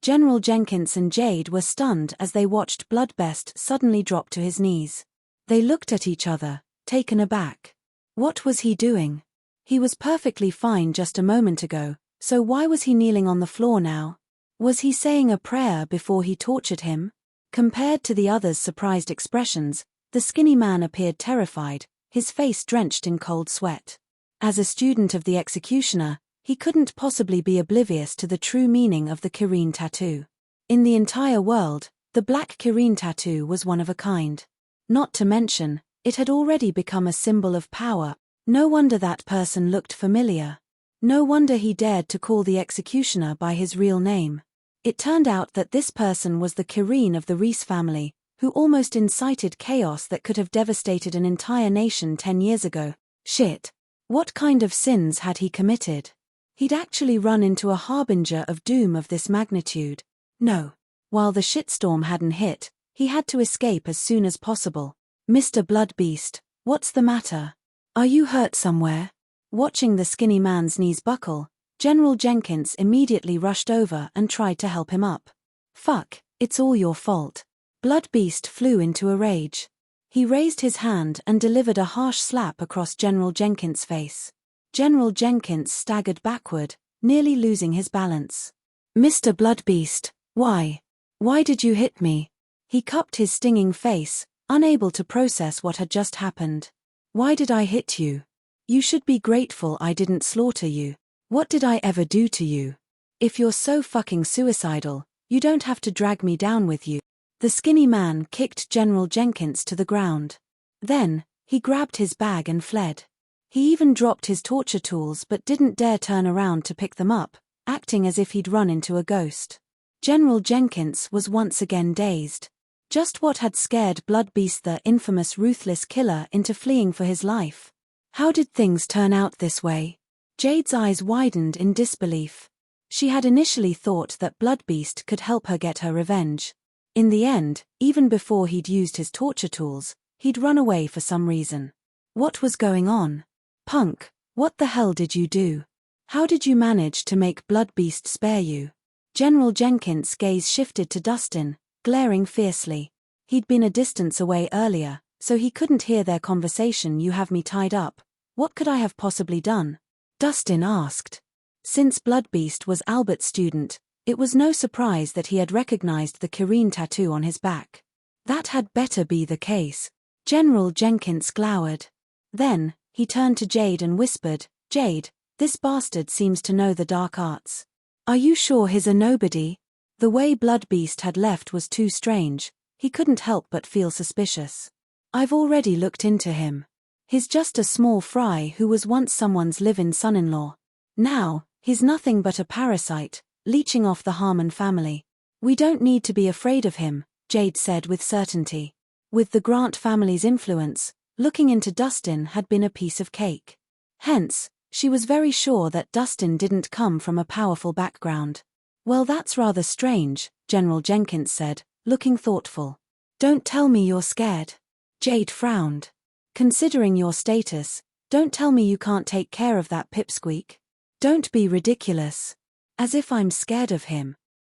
General Jenkins and Jade were stunned as they watched Bloodbeast suddenly drop to his knees. They looked at each other, taken aback. What was he doing? He was perfectly fine just a moment ago, so why was he kneeling on the floor now? Was he saying a prayer before he tortured him? Compared to the others' surprised expressions, the skinny man appeared terrified, his face drenched in cold sweat. As a student of the executioner, he couldn't possibly be oblivious to the true meaning of the Kirrin tattoo. In the entire world, the black Kirrin tattoo was one of a kind. Not to mention, it had already become a symbol of power. No wonder that person looked familiar. No wonder he dared to call the executioner by his real name. It turned out that this person was the Kirrin of the Rhys family, who almost incited chaos that could have devastated an entire nation 10 years ago. Shit. What kind of sins had he committed? He'd actually run into a harbinger of doom of this magnitude. No. While the shitstorm hadn't hit, he had to escape as soon as possible. Mr. Bloodbeast, what's the matter? Are you hurt somewhere? Watching the skinny man's knees buckle, General Jenkins immediately rushed over and tried to help him up. Fuck, it's all your fault. Bloodbeast flew into a rage. He raised his hand and delivered a harsh slap across General Jenkins' face. General Jenkins staggered backward, nearly losing his balance. Mr. Bloodbeast, why? Why did you hit me? He cupped his stinging face, unable to process what had just happened. Why did I hit you? You should be grateful I didn't slaughter you. What did I ever do to you? If you're so fucking suicidal, you don't have to drag me down with you. The skinny man kicked General Jenkins to the ground. Then, he grabbed his bag and fled. He even dropped his torture tools but didn't dare turn around to pick them up, acting as if he'd run into a ghost. General Jenkins was once again dazed. Just what had scared Bloodbeast, the infamous ruthless killer, into fleeing for his life? How did things turn out this way? Jade's eyes widened in disbelief. She had initially thought that Bloodbeast could help her get her revenge. In the end, even before he'd used his torture tools, he'd run away for some reason. What was going on? Punk, what the hell did you do? How did you manage to make Bloodbeast spare you? General Jenkins' gaze shifted to Dustin, glaring fiercely. He'd been a distance away earlier, so he couldn't hear their conversation. You have me tied up. What could I have possibly done? Dustin asked. Since Bloodbeast was Albert's student, it was no surprise that he had recognized the Kirrin tattoo on his back. That had better be the case. General Jenkins glowered. Then, he turned to Jade and whispered, Jade, this bastard seems to know the dark arts. Are you sure he's a nobody? The way Bloodbeast had left was too strange. He couldn't help but feel suspicious. I've already looked into him. He's just a small fry who was once someone's live-in son-in-law. Now, he's nothing but a parasite, leeching off the Harmon family. We don't need to be afraid of him, Jade said with certainty. With the Grant family's influence, looking into Dustin had been a piece of cake. Hence, she was very sure that Dustin didn't come from a powerful background. Well, that's rather strange, General Jenkins said, looking thoughtful. Don't tell me you're scared. Jade frowned. Considering your status, don't tell me you can't take care of that pipsqueak. Don't be ridiculous. As if I'm scared of him.